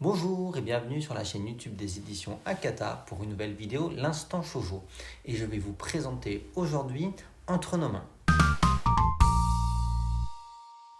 Bonjour et bienvenue sur la chaîne YouTube des éditions Akata pour une nouvelle vidéo, l'instant shoujo. Et je vais vous présenter aujourd'hui Entre nos mains.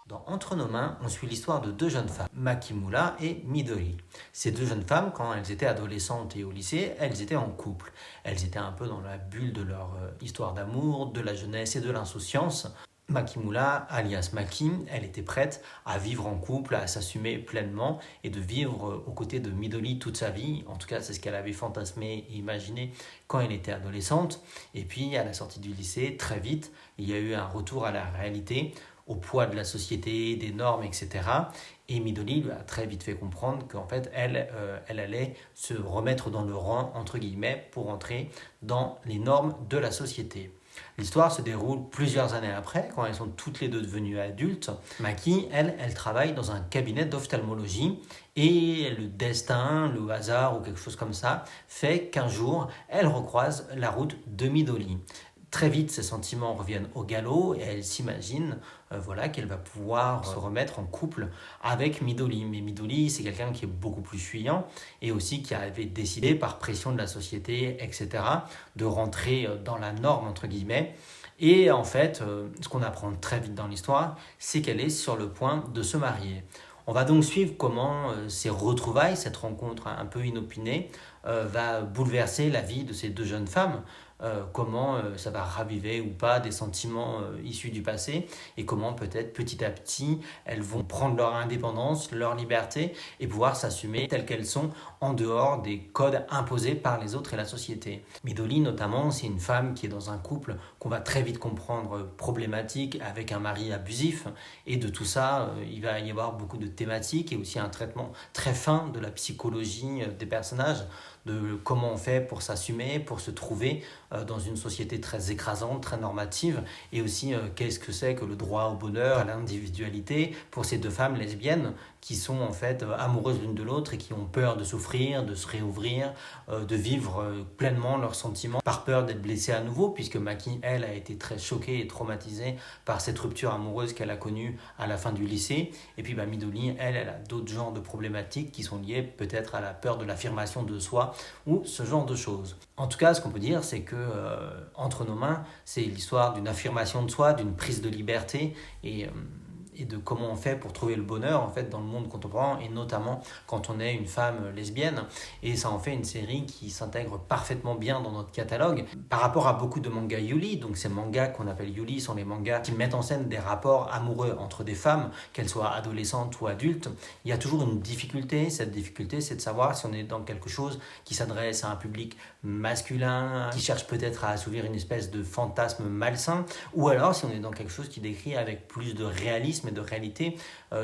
Dans Entre nos mains, on suit l'histoire de deux jeunes femmes, Makimura et Midori. Ces deux jeunes femmes, quand elles étaient adolescentes et au lycée, elles étaient en couple. Elles étaient un peu dans la bulle de leur histoire d'amour, de la jeunesse et de l'insouciance. Makimura, alias Maki, elle était prête à vivre en couple, à s'assumer pleinement et de vivre aux côtés de Midori toute sa vie. En tout cas, c'est ce qu'elle avait fantasmé et imaginé quand elle était adolescente. Et puis, à la sortie du lycée, très vite, il y a eu un retour à la réalité, au poids de la société, des normes, etc. Et Midori lui a très vite fait comprendre qu'en fait, elle allait se remettre dans le rang, entre guillemets, pour entrer dans les normes de la société. L'histoire se déroule plusieurs années après, quand elles sont toutes les deux devenues adultes. Maki, elle travaille dans un cabinet d'ophtalmologie et le destin, le hasard ou quelque chose comme ça fait qu'un jour, elle recroise la route de Midori. Très vite, ses sentiments reviennent au galop et elle s'imagine qu'elle va pouvoir se remettre en couple avec Midori. Mais Midori, c'est quelqu'un qui est beaucoup plus fuyant et aussi qui avait décidé par pression de la société, etc., de rentrer dans la norme, entre guillemets. Et en fait, ce qu'on apprend très vite dans l'histoire, c'est qu'elle est sur le point de se marier. On va donc suivre comment ces retrouvailles, cette rencontre un peu inopinée, va bouleverser la vie de ces deux jeunes femmes. Comment ça va raviver ou pas des sentiments issus du passé et comment peut-être petit à petit elles vont prendre leur indépendance, leur liberté et pouvoir s'assumer telles qu'elles sont en dehors des codes imposés par les autres et la société. Midori notamment, c'est une femme qui est dans un couple qu'on va très vite comprendre problématique avec un mari abusif et de tout ça il va y avoir beaucoup de thématiques et aussi un traitement très fin de la psychologie des personnages, de comment on fait pour s'assumer, pour se trouver dans une société très écrasante, très normative, et aussi qu'est-ce que c'est que le droit au bonheur, à l'individualité, pour ces deux femmes lesbiennes qui sont en fait amoureuses l'une de l'autre et qui ont peur de souffrir, de se réouvrir, de vivre pleinement leurs sentiments, par peur d'être blessées à nouveau, puisque Maki, elle, a été très choquée et traumatisée par cette rupture amoureuse qu'elle a connue à la fin du lycée. Et puis Midori, elle a d'autres genres de problématiques qui sont liées peut-être à la peur de l'affirmation de soi ou ce genre de choses. En tout cas, ce qu'on peut dire, c'est que Entre nos mains, c'est l'histoire d'une affirmation de soi, d'une prise de liberté et de comment on fait pour trouver le bonheur en fait dans le monde contemporain et notamment quand on est une femme lesbienne, et ça en fait une série qui s'intègre parfaitement bien dans notre catalogue par rapport à beaucoup de mangas yuri. Donc ces mangas qu'on appelle yuri sont les mangas qui mettent en scène des rapports amoureux entre des femmes, qu'elles soient adolescentes ou adultes. Il y a toujours une difficulté, cette difficulté c'est de savoir si on est dans quelque chose qui s'adresse à un public masculin qui cherche peut-être à assouvir une espèce de fantasme malsain, ou alors si on est dans quelque chose qui décrit avec plus de réalisme et de réalité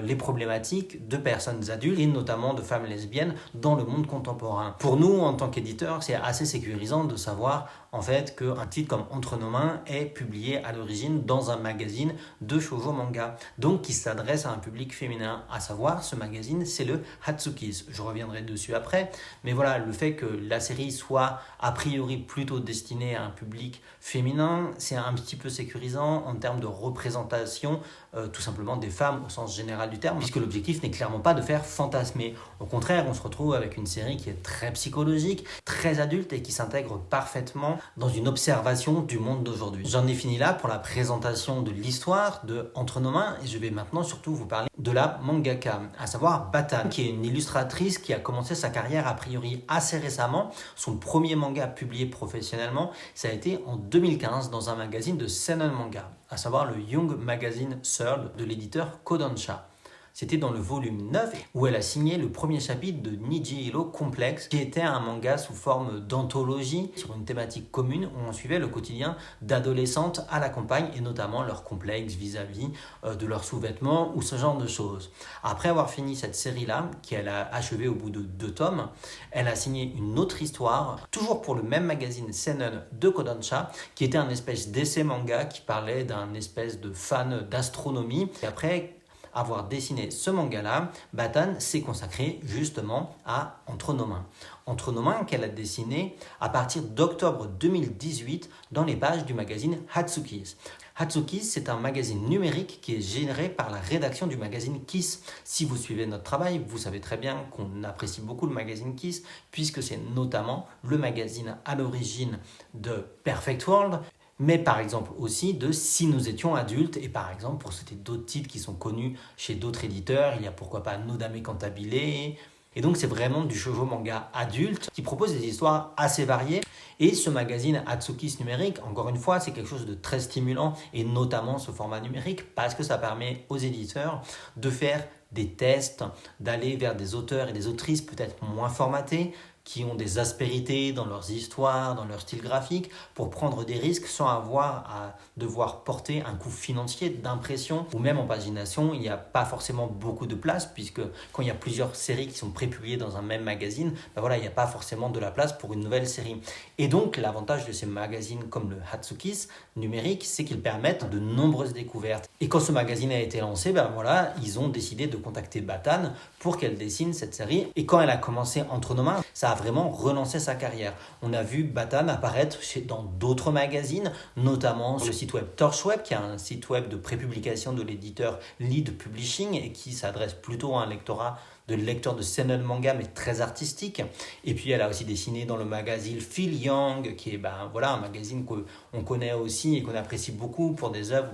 les problématiques de personnes adultes et notamment de femmes lesbiennes dans le monde contemporain. Pour nous, en tant qu'éditeurs, c'est assez sécurisant de savoir en fait qu'un titre comme Entre nos mains est publié à l'origine dans un magazine de shoujo manga, donc qui s'adresse à un public féminin, à savoir ce magazine c'est le Hatsukis. Je reviendrai dessus après, mais voilà, le fait que la série soit a priori plutôt destinée à un public féminin, c'est un petit peu sécurisant en termes de représentation tout simplement des femmes au sens général du terme, puisque l'objectif n'est clairement pas de faire fantasmer. Au contraire, on se retrouve avec une série qui est très psychologique, très adulte et qui s'intègre parfaitement dans une observation du monde d'aujourd'hui. J'en ai fini là pour la présentation de l'histoire de Entre nos mains et je vais maintenant surtout vous parler de la mangaka, à savoir Batan, qui est une illustratrice qui a commencé sa carrière a priori assez récemment. Son premier manga publié professionnellement, ça a été en 2015 dans un magazine de seinen manga, à savoir le Young Magazine Third de l'éditeur Kodansha. C'était dans le volume 9 où elle a signé le premier chapitre de Nijihiro Complex, qui était un manga sous forme d'anthologie sur une thématique commune où on suivait le quotidien d'adolescentes à la campagne et notamment leurs complexes vis-à-vis de leurs sous-vêtements ou ce genre de choses. Après avoir fini cette série-là, qu'elle a achevée au bout de 2 tomes, elle a signé une autre histoire, toujours pour le même magazine seinen de Kodansha, qui était un espèce d'essai manga qui parlait d'un espèce de fan d'astronomie. Et après, avoir dessiné ce manga-là, Batan s'est consacrée justement à Entre nos mains. Entre nos mains qu'elle a dessiné à partir d'octobre 2018 dans les pages du magazine Hatsuki's. Hatsuki's, c'est un magazine numérique qui est géré par la rédaction du magazine Kiss. Si vous suivez notre travail, vous savez très bien qu'on apprécie beaucoup le magazine Kiss, puisque c'est notamment le magazine à l'origine de Perfect World, mais par exemple aussi de Si nous étions adultes, et par exemple pour citer d'autres titres qui sont connus chez d'autres éditeurs, il y a pourquoi pas Nodame Cantabile. Et donc c'est vraiment du shoujo manga adulte qui propose des histoires assez variées. Et ce magazine Hatsuki's numérique, encore une fois, c'est quelque chose de très stimulant, et notamment ce format numérique, parce que ça permet aux éditeurs de faire des tests, d'aller vers des auteurs et des autrices peut-être moins formatés, qui ont des aspérités dans leurs histoires, dans leur style graphique, pour prendre des risques sans avoir à devoir porter un coût financier d'impression ou même en pagination. Il n'y a pas forcément beaucoup de place, puisque quand il y a plusieurs séries qui sont prépubliées dans un même magazine, ben voilà, il n'y a pas forcément de la place pour une nouvelle série. Et donc l'avantage de ces magazines comme le Hatsuki's numérique, c'est qu'ils permettent de nombreuses découvertes. Et quand ce magazine a été lancé, ben voilà, ils ont décidé de contacter Batan pour qu'elle dessine cette série. Et quand elle a commencé Entre nos mains, ça a vraiment relancé sa carrière. On a vu Batan apparaître dans d'autres magazines, notamment sur le site web Torchweb, qui est un site web de prépublication de l'éditeur Lead Publishing et qui s'adresse plutôt à un lectorat de lecteurs de seinen manga, mais très artistique. Et puis elle a aussi dessiné dans le magazine Feel Young, qui est voilà, un magazine qu'on connaît aussi et qu'on apprécie beaucoup pour des œuvres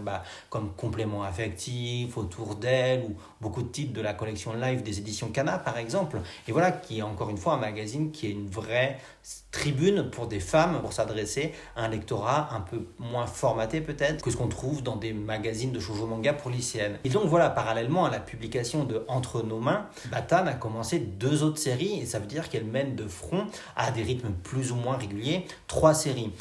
comme Complément affectif, Autour d'elle, ou beaucoup de titres de la collection live des éditions Kana par exemple. Et voilà, qui est encore une fois un magazine qui est une vraie tribune pour des femmes, pour s'adresser à un lectorat un peu moins formaté peut-être que ce qu'on trouve dans des magazines de shoujo manga pour lycéennes. Et donc voilà, parallèlement à la publication de Entre nos mains, Batan a commencé 2 autres séries, et ça veut dire qu'elle mène de front à des rythmes plus ou moins réguliers 3 séries.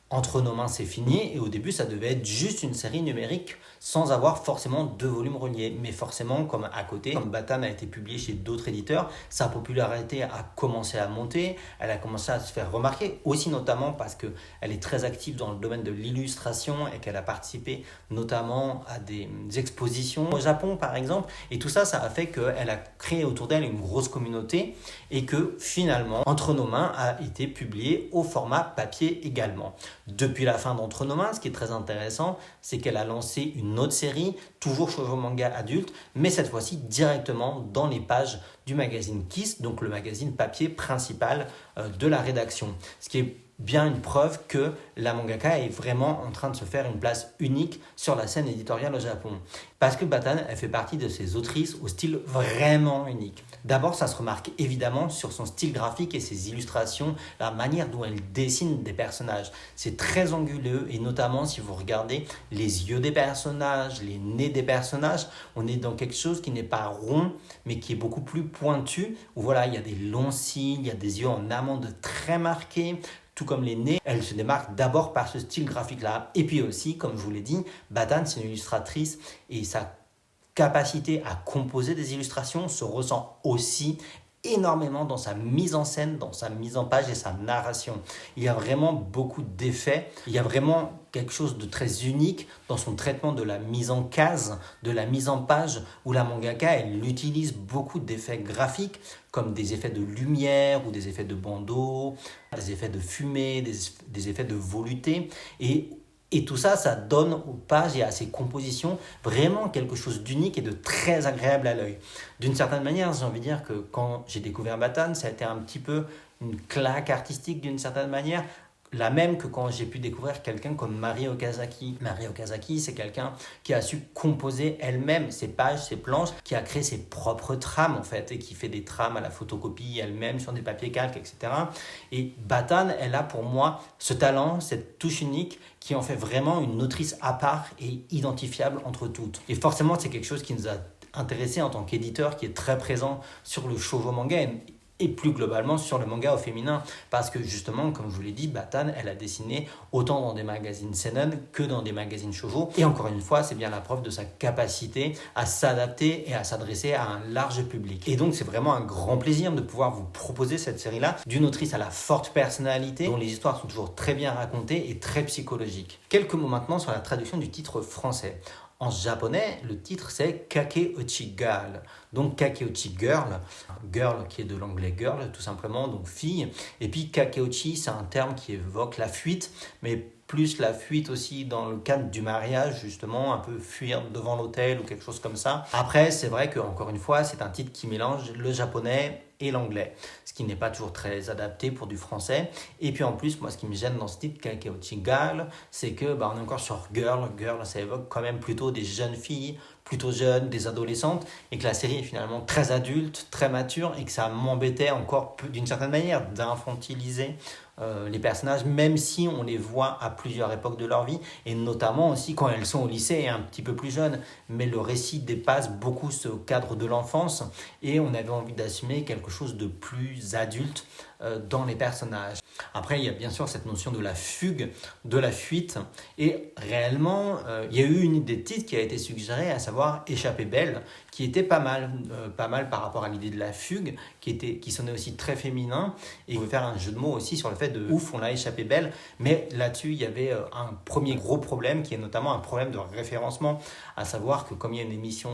Entre nos mains, c'est fini, et au début, ça devait être juste une série numérique sans avoir forcément 2 volumes reliés. Mais forcément, comme à côté, comme Batan a été publié chez d'autres éditeurs, sa popularité a commencé à monter, elle a commencé à se faire remarquer, aussi notamment parce qu'elle est très active dans le domaine de l'illustration et qu'elle a participé notamment à des expositions au Japon, par exemple. Et tout ça, ça a fait qu'elle a créé autour d'elle une grosse communauté, et que finalement, Entre nos mains a été publié au format papier également. Depuis la fin d'Entre nos mains, ce qui est très intéressant, c'est qu'elle a lancé une autre série, toujours shoujo manga adulte, mais cette fois-ci directement dans les pages du magazine Kiss, donc le magazine papier principal de la rédaction. Ce qui est bien une preuve que la mangaka est vraiment en train de se faire une place unique sur la scène éditoriale au Japon. Parce que Batan, elle fait partie de ces autrices au style vraiment unique. D'abord, ça se remarque évidemment sur son style graphique et ses illustrations, la manière dont elle dessine des personnages. C'est très anguleux, et notamment si vous regardez les yeux des personnages, les nez des personnages, on est dans quelque chose qui n'est pas rond, mais qui est beaucoup plus pointu, où voilà, il y a des longs cils, il y a des yeux en amande très marqués, tout comme les nez. Elle se démarque d'abord par ce style graphique-là. Et puis aussi, comme je vous l'ai dit, Batan, c'est une illustratrice, et sa capacité à composer des illustrations se ressent aussi énormément dans sa mise en scène, dans sa mise en page et sa narration. Il y a vraiment beaucoup d'effets, il y a vraiment quelque chose de très unique dans son traitement de la mise en case, de la mise en page, où la mangaka, elle utilise beaucoup d'effets graphiques, comme des effets de lumière ou des effets de bandeau, des effets de fumée, des effets de volupté, et tout ça, ça donne aux pages et à ses compositions vraiment quelque chose d'unique et de très agréable à l'œil. D'une certaine manière, j'ai envie de dire que quand j'ai découvert Batan, ça a été un petit peu une claque artistique d'une certaine manière, la même que quand j'ai pu découvrir quelqu'un comme Mari Okazaki. Mari Okazaki, c'est quelqu'un qui a su composer elle-même ses pages, ses planches, qui a créé ses propres trames en fait, et qui fait des trames à la photocopie elle-même sur des papiers calques, etc. Et Batan, elle a pour moi ce talent, cette touche unique qui en fait vraiment une autrice à part et identifiable entre toutes. Et forcément, c'est quelque chose qui nous a intéressés en tant qu'éditeur, qui est très présent sur le shoujo manga et plus globalement sur le manga au féminin, parce que justement, comme je vous l'ai dit, Batan, elle a dessiné autant dans des magazines seinen que dans des magazines shoujo, et encore une fois, c'est bien la preuve de sa capacité à s'adapter et à s'adresser à un large public. Et donc c'est vraiment un grand plaisir de pouvoir vous proposer cette série-là, d'une autrice à la forte personnalité, dont les histoires sont toujours très bien racontées et très psychologiques. Quelques mots maintenant sur la traduction du titre français. En japonais, le titre c'est Kakeuchi Girl. Donc Kakeuchi Girl, girl qui est de l'anglais girl tout simplement, donc fille. Et puis Kakeuchi, c'est un terme qui évoque la fuite, mais plus la fuite aussi dans le cadre du mariage, justement, un peu fuir devant l'autel ou quelque chose comme ça. Après, c'est vrai qu'encore une fois, c'est un titre qui mélange le japonais et l'anglais, ce qui n'est pas toujours très adapté pour du français. Et puis en plus, moi, ce qui me gêne dans ce titre, Kakeuchi Girl, c'est que on est encore sur girl. Girl, ça évoque quand même plutôt des jeunes filles, plutôt jeunes, des adolescentes, et que la série est finalement très adulte, très mature, et que ça m'embêtait encore d'une certaine manière d'infantiliser les personnages, même si on les voit à plusieurs époques de leur vie, et notamment aussi quand elles sont au lycée et un petit peu plus jeunes. Mais le récit dépasse beaucoup ce cadre de l'enfance, et on avait envie d'assumer quelque chose de plus adulte dans les personnages. Après, il y a bien sûr cette notion de la fugue, de la fuite, et réellement, il y a eu une idée de titre qui a été suggérée, à savoir Échappée belle, qui était pas mal par rapport à l'idée de la fugue, qui sonnait aussi très féminin, et on veut faire un jeu de mots aussi sur le fait de ouf, on l'a échappé belle, mais là-dessus, il y avait un premier gros problème, qui est notamment un problème de référencement, à savoir que comme il y a une émission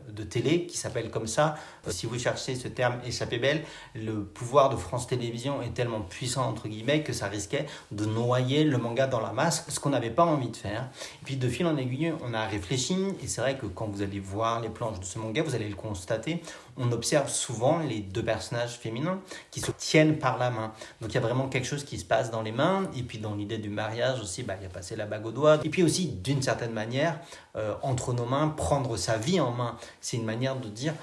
de télé qui s'appelle comme ça, si vous cherchez ce terme échappée belle, le pouvoir de France Télévisions est tellement puissant, entre guillemets, que ça risquait de noyer le manga dans la masse, ce qu'on n'avait pas envie de faire. Et puis de fil en aiguille, on a réfléchi, et c'est vrai que quand vous allez voir les planches de ce manga, vous allez le constater, on observe souvent les deux personnages féminins qui se tiennent par la main. Donc il y a vraiment quelque chose qui se passe dans les mains, et puis dans l'idée du mariage aussi, il y a passé la bague au doigt. Et puis aussi, d'une certaine manière, entre nos mains, prendre sa vie en main. C'est une manière de dire,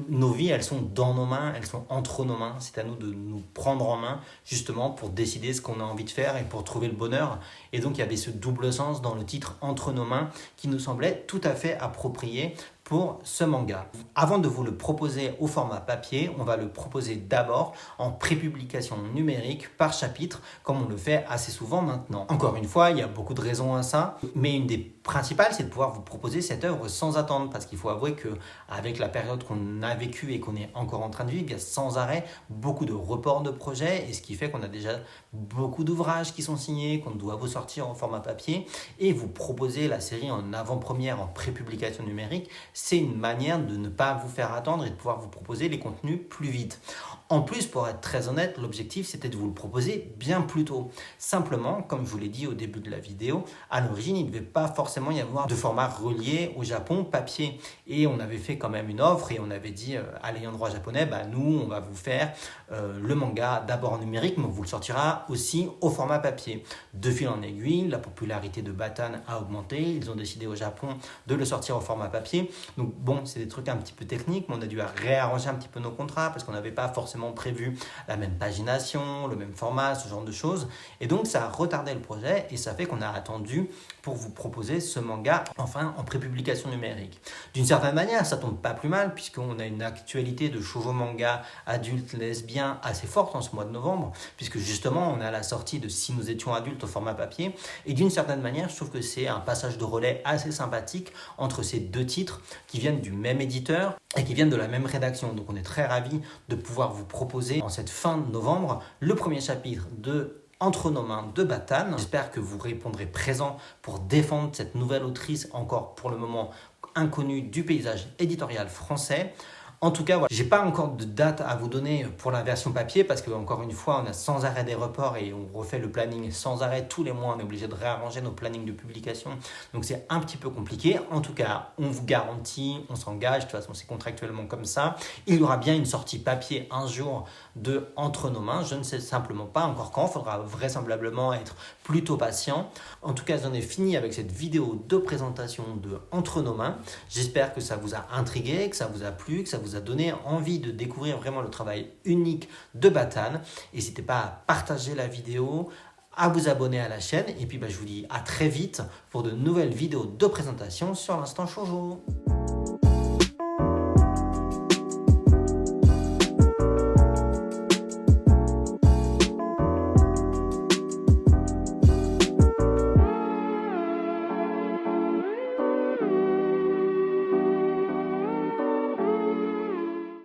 nos vies, elles sont dans nos mains, elles sont entre nos mains. C'est à nous de nous prendre en main, justement, pour décider ce qu'on a envie de faire et pour trouver le bonheur. Et donc, il y avait ce double sens dans le titre « Entre nos mains » qui nous semblait tout à fait approprié pour ce manga. Avant de vous le proposer au format papier, on va le proposer d'abord en prépublication numérique par chapitre, comme on le fait assez souvent maintenant. Encore une fois, il y a beaucoup de raisons à ça, mais une des principales, c'est de pouvoir vous proposer cette œuvre sans attendre, parce qu'il faut avouer qu'avec la période qu'on a vécue et qu'on est encore en train de vivre, il y a sans arrêt beaucoup de reports de projets, et ce qui fait qu'on a déjà beaucoup d'ouvrages qui sont signés, qu'on doit vous sortir en format papier, et vous proposer la série en avant-première, en prépublication numérique. C'est une manière de ne pas vous faire attendre et de pouvoir vous proposer les contenus plus vite. En plus, pour être très honnête, l'objectif c'était de vous le proposer bien plus tôt. Simplement, comme je vous l'ai dit au début de la vidéo, à l'origine il ne devait pas forcément y avoir de format relié au Japon papier. Et on avait fait quand même une offre et on avait dit à l'ayant droit japonais, nous on va vous faire le manga d'abord numérique, mais on vous le sortira aussi au format papier. De fil en aiguille, la popularité de Batan a augmenté, ils ont décidé au Japon de le sortir au format papier. Donc bon, c'est des trucs un petit peu techniques, mais on a dû réarranger un petit peu nos contrats parce qu'on n'avait pas forcément prévu la même pagination, le même format, ce genre de choses. Et donc ça a retardé le projet et ça fait qu'on a attendu pour vous proposer ce manga enfin en prépublication numérique. D'une certaine manière, ça tombe pas plus mal puisqu'on a une actualité de shoujo manga adulte lesbien assez forte en ce mois de novembre, puisque justement on a la sortie de Si nous étions adultes au format papier. Et d'une certaine manière, je trouve que c'est un passage de relais assez sympathique entre ces deux titres qui viennent du même éditeur et qui viennent de la même rédaction. Donc on est très ravis de pouvoir vous proposer en cette fin de novembre le premier chapitre de Entre nos mains de Batan. J'espère que vous répondrez présent pour défendre cette nouvelle autrice encore pour le moment inconnue du paysage éditorial français. En tout cas, voilà. J'ai pas encore de date à vous donner pour la version papier parce que encore une fois, on a sans arrêt des reports et on refait le planning sans arrêt tous les mois. On est obligé de réarranger nos plannings de publication, donc c'est un petit peu compliqué. En tout cas, on vous garantit, on s'engage. De toute façon, c'est contractuellement comme ça. Il y aura bien une sortie papier un jour de Entre nos mains. Je ne sais simplement pas encore quand. Il faudra vraisemblablement être plutôt patient. En tout cas, j'en ai fini avec cette vidéo de présentation de Entre nos mains. J'espère que ça vous a intrigué, que ça vous a plu, que ça vous a donné envie de découvrir vraiment le travail unique de Batan. N'hésitez pas à partager la vidéo, à vous abonner à la chaîne. Et puis je vous dis à très vite pour de nouvelles vidéos de présentation sur l'Instant Shoujo.